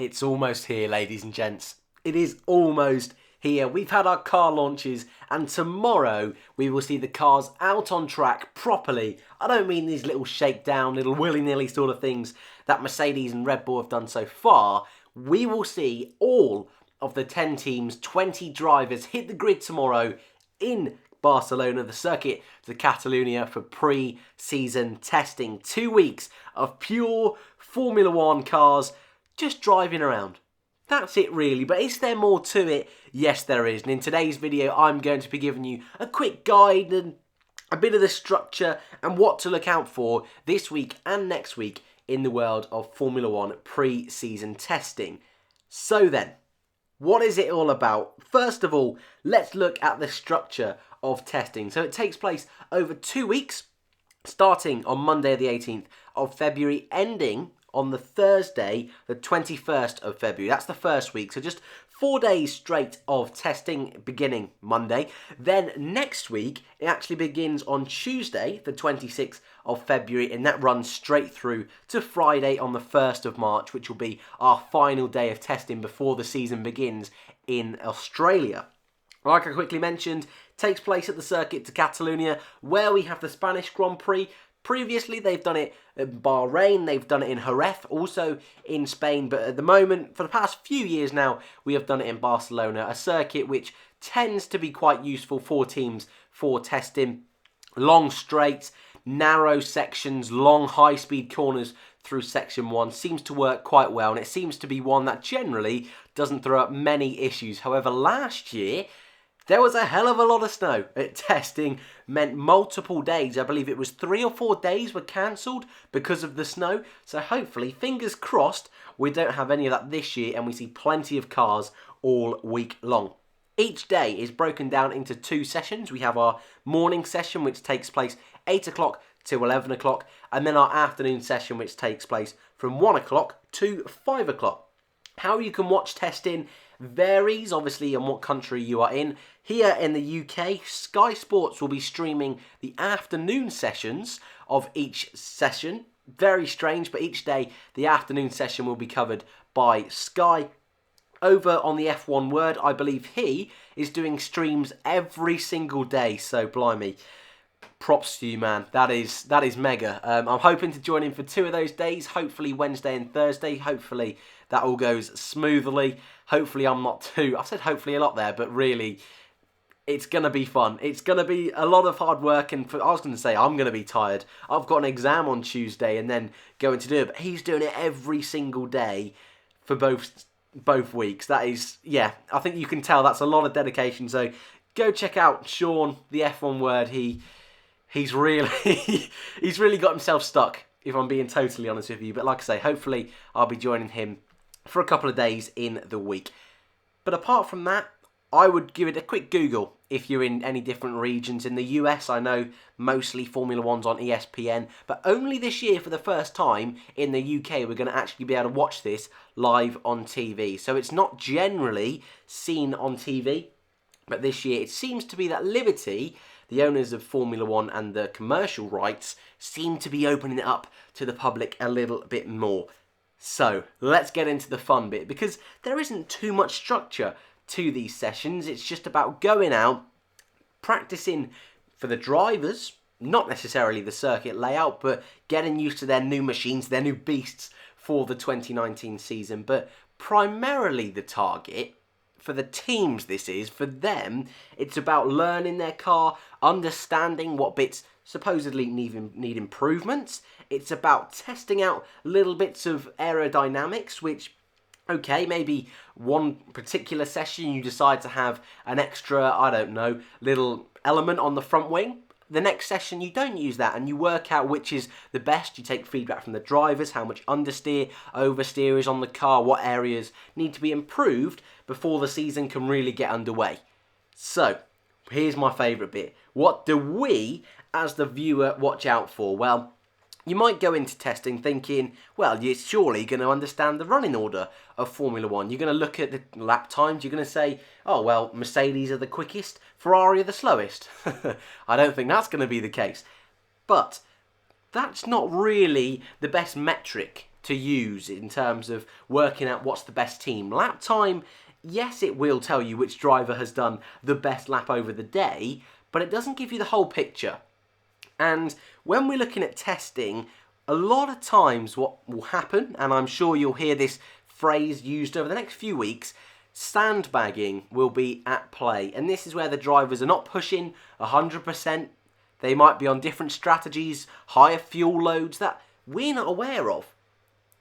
It's almost here, ladies and gents. It is almost here. We've had our car launches, and tomorrow we will see the cars out on track properly. I don't mean these little shakedown, little willy-nilly sort of things that Mercedes and Red Bull have done so far. We will see all of the 10 teams, 20 drivers hit the grid tomorrow in Barcelona, the circuit to Catalonia for pre-season testing. 2 weeks of pure Formula One cars just driving around. That's it really, but is there more to it? Yes, there is. And in today's video, I'm going to be giving you a quick guide and a bit of the structure and what to look out for this week and next week in the world of Formula One pre-season testing. So then, what is it all about? First of all, let's look at the structure of testing. So it takes place over 2 weeks, starting on Monday the 18th of February, ending on the Thursday, the 21st of February. That's the first week. So just 4 days straight of testing beginning Monday. Then next week, it actually begins on Tuesday, the 26th of February, and that runs straight through to Friday on the 1st of March, which will be our final day of testing before the season begins in Australia. Like I quickly mentioned, takes place at the circuit to Catalonia, where we have the Spanish Grand Prix. Previously, they've done it in Bahrain, they've done it in Jerez, also in Spain, but at the moment, for the past few years now, we have done it in Barcelona, a circuit which tends to be quite useful for teams for testing. Long straights, narrow sections, long high-speed corners through section 1 seems to work quite well, and it seems to be one that generally doesn't throw up many issues. However, last year, there was a hell of a lot of snow at testing, meant multiple days. I believe it was 3 or 4 days were cancelled because of the snow. So hopefully, fingers crossed, we don't have any of that this year and we see plenty of cars all week long. Each day is broken down into 2 sessions. We have our morning session, which takes place 8 o'clock to 11 o'clock, and then our afternoon session, which takes place from 1 o'clock to 5 o'clock. How you can watch testing varies, obviously, on what country you are in. Here in the UK, Sky Sports will be streaming the afternoon sessions of each session. Very strange, but each day the afternoon session will be covered by Sky. Over on the F1 Word, I believe he is doing streams every single day, so blimey. Props to you, man. That is mega. I'm hoping to join in for 2 of those days, hopefully Wednesday and Thursday. Hopefully that all goes smoothly. Hopefully I'm not too... I said hopefully a lot there, but really, it's going to be fun. It's going to be a lot of hard work, and I was going to say I'm going to be tired. I've got an exam on Tuesday and then going to do it, but he's doing it every single day for both weeks. That is, yeah, I think you can tell that's a lot of dedication. So go check out Sean, the F1 Word. He's really he's really got himself stuck, if I'm being totally honest with you. But like I say, hopefully I'll be joining him for a couple of days in the week. But apart from that, I would give it a quick Google if you're in any different regions. In the US, I know mostly Formula One's on ESPN, but only this year for the first time in the UK we're going to actually be able to watch this live on TV. So it's not generally seen on TV, but this year it seems to be that Liberty, the owners of Formula One and the commercial rights, seem to be opening it up to the public a little bit more. So, let's get into the fun bit, because there isn't too much structure to these sessions. It's just about going out, practicing for the drivers, not necessarily the circuit layout, but getting used to their new machines, their new beasts for the 2019 season. But primarily the target for the teams, for them, it's about learning their car, understanding what bits supposedly need improvements. It's about testing out little bits of aerodynamics, which, okay, maybe one particular session you decide to have an extra, I don't know, little element on the front wing. The next session you don't use that, and you work out which is the best. You take feedback from the drivers, how much understeer, oversteer is on the car, what areas need to be improved before the season can really get underway. So, here's my favourite bit. What do we, as the viewer, watch out for? Well, you might go into testing thinking, well, you're surely going to understand the running order of Formula One. You're going to look at the lap times. You're going to say, oh, well, Mercedes are the quickest, Ferrari are the slowest. I don't think that's going to be the case. But that's not really the best metric to use in terms of working out what's the best team. Lap time, yes, it will tell you which driver has done the best lap over the day, but it doesn't give you the whole picture. And when we're looking at testing, a lot of times what will happen, and I'm sure you'll hear this phrase used over the next few weeks, sandbagging will be at play. And this is where the drivers are not pushing 100%. They might be on different strategies, higher fuel loads that we're not aware of.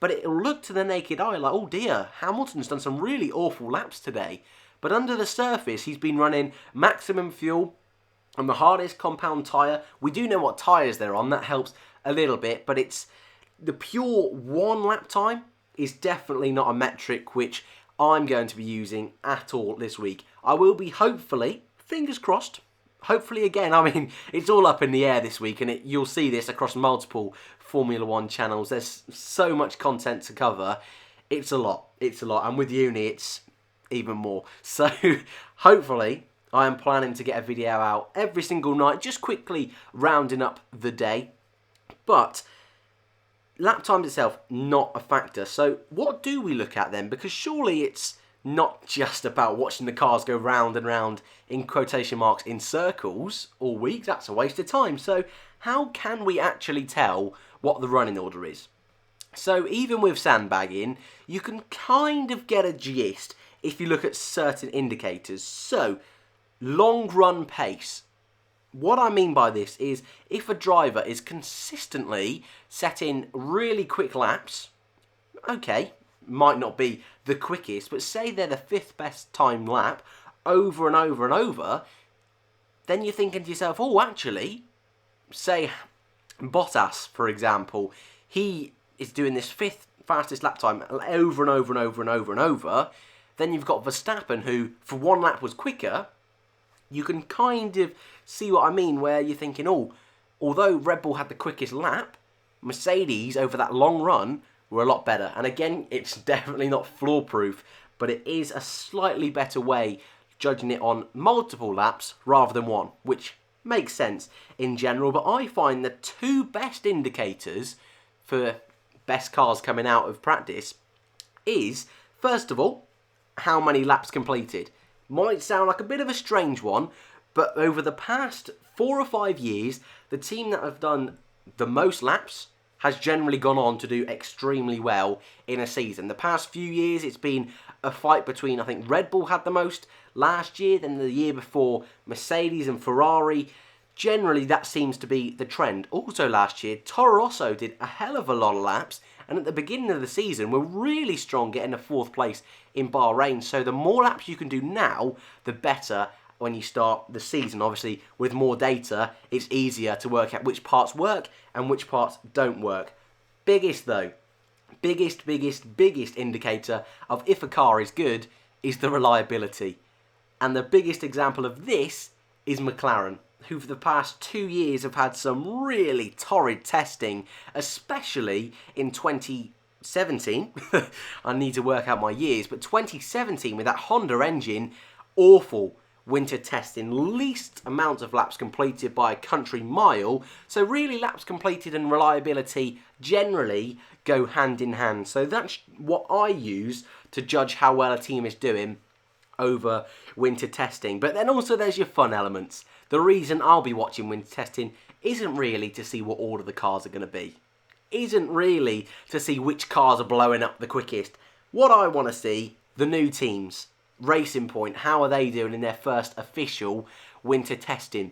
But it'll look to the naked eye like, oh dear, Hamilton's done some really awful laps today. But under the surface, he's been running maximum fuel on the hardest compound tyre. We do know what tyres they're on, that helps a little bit. But it's the pure one lap time is definitely not a metric which I'm going to be using at all this week. I will be, hopefully, fingers crossed, hopefully again, I mean, it's all up in the air this week, and you'll see this across multiple Formula 1 channels. There's so much content to cover. It's a lot. And with uni, it's even more. So, hopefully, I am planning to get a video out every single night, just quickly rounding up the day. But lap time itself, not a factor. So, what do we look at then? Because surely it's not just about watching the cars go round and round, in quotation marks, in circles all week. That's a waste of time. So how can we actually tell what the running order is? So even with sandbagging, you can kind of get a gist if you look at certain indicators. So long run pace. What I mean by this is if a driver is consistently setting really quick laps, okay, might not be the quickest, but say they're the 5th best time lap over and over and over, then you're thinking to yourself, oh, actually, say Bottas, for example, he is doing this 5th fastest lap time over and over and over and over and over. Then you've got Verstappen, who for one lap was quicker. You can kind of see what I mean, where you're thinking, oh, although Red Bull had the quickest lap, Mercedes over that long run were a lot better. And again, it's definitely not flaw-proof, but it is a slightly better way judging it on multiple laps rather than one, which makes sense in general. But I find the two best indicators for best cars coming out of practice is, first of all, how many laps completed. Might sound like a bit of a strange one, but over the past 4 or 5 years, the team that have done the most laps has generally gone on to do extremely well in a season. The past few years, it's been a fight between, I think, Red Bull had the most last year, then the year before, Mercedes and Ferrari. Generally, that seems to be the trend. Also last year, Toro Rosso did a hell of a lot of laps, and at the beginning of the season, were really strong getting a 4th place in Bahrain. So the more laps you can do now, the better when you start the season. Obviously, with more data, it's easier to work out which parts work and which parts don't work. Biggest indicator of if a car is good is the reliability. And the biggest example of this is McLaren, who for the past 2 years have had some really torrid testing, especially in 2017. I need to work out my years, but 2017 with that Honda engine, awful winter testing, least amount of laps completed by a country mile. So really laps completed and reliability generally go hand in hand. So that's what I use to judge how well a team is doing over winter testing. But then also there's your fun elements. The reason I'll be watching winter testing isn't really to see what order the cars are going to be. Isn't really to see which cars are blowing up the quickest. What I want to see, the new teams. Racing Point, how are they doing in their first official winter testing?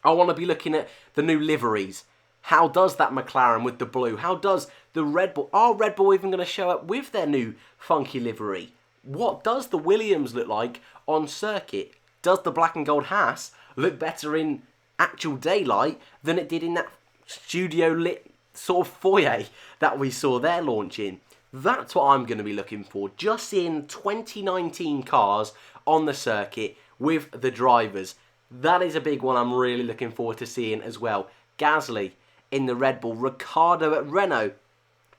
I want to be looking at the new liveries. How does that McLaren with the blue? How does the Red Bull? Are Red Bull even going to show up with their new funky livery? What does the Williams look like on circuit? Does the black and gold Haas look better in actual daylight than it did in that studio lit sort of foyer that we saw their launch in? That's what I'm going to be looking for. Just seeing 2019 cars on the circuit with the drivers. That is a big one I'm really looking forward to seeing as well. Gasly in the Red Bull, Ricciardo at Renault.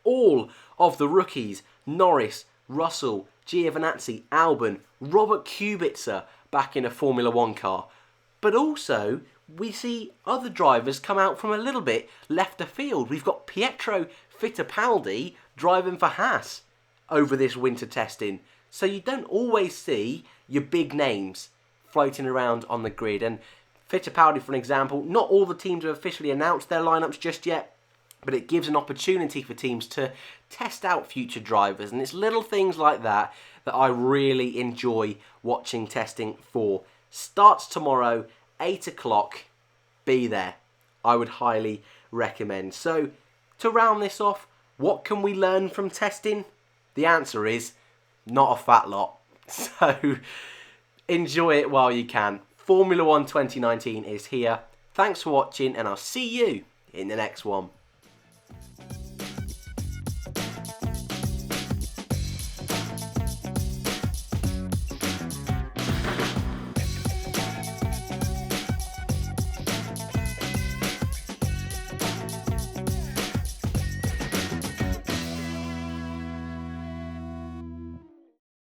All of the rookies, Norris, Russell, Giovinazzi, Albon, Robert Kubica back in a Formula 1 car. But also, we see other drivers come out from a little bit left of field. We've got Pietro Fittipaldi driving for Haas over this winter testing. So you don't always see your big names floating around on the grid. And Fittipaldi, for an example, not all the teams have officially announced their lineups just yet, but it gives an opportunity for teams to test out future drivers. And it's little things like that that I really enjoy watching testing for. Starts tomorrow, 8 o'clock. Be there. I would highly recommend. So, to round this off, what can we learn from testing? The answer is not a fat lot. So, enjoy it while you can. Formula 1 2019 is here. Thanks for watching, and I'll see you in the next one.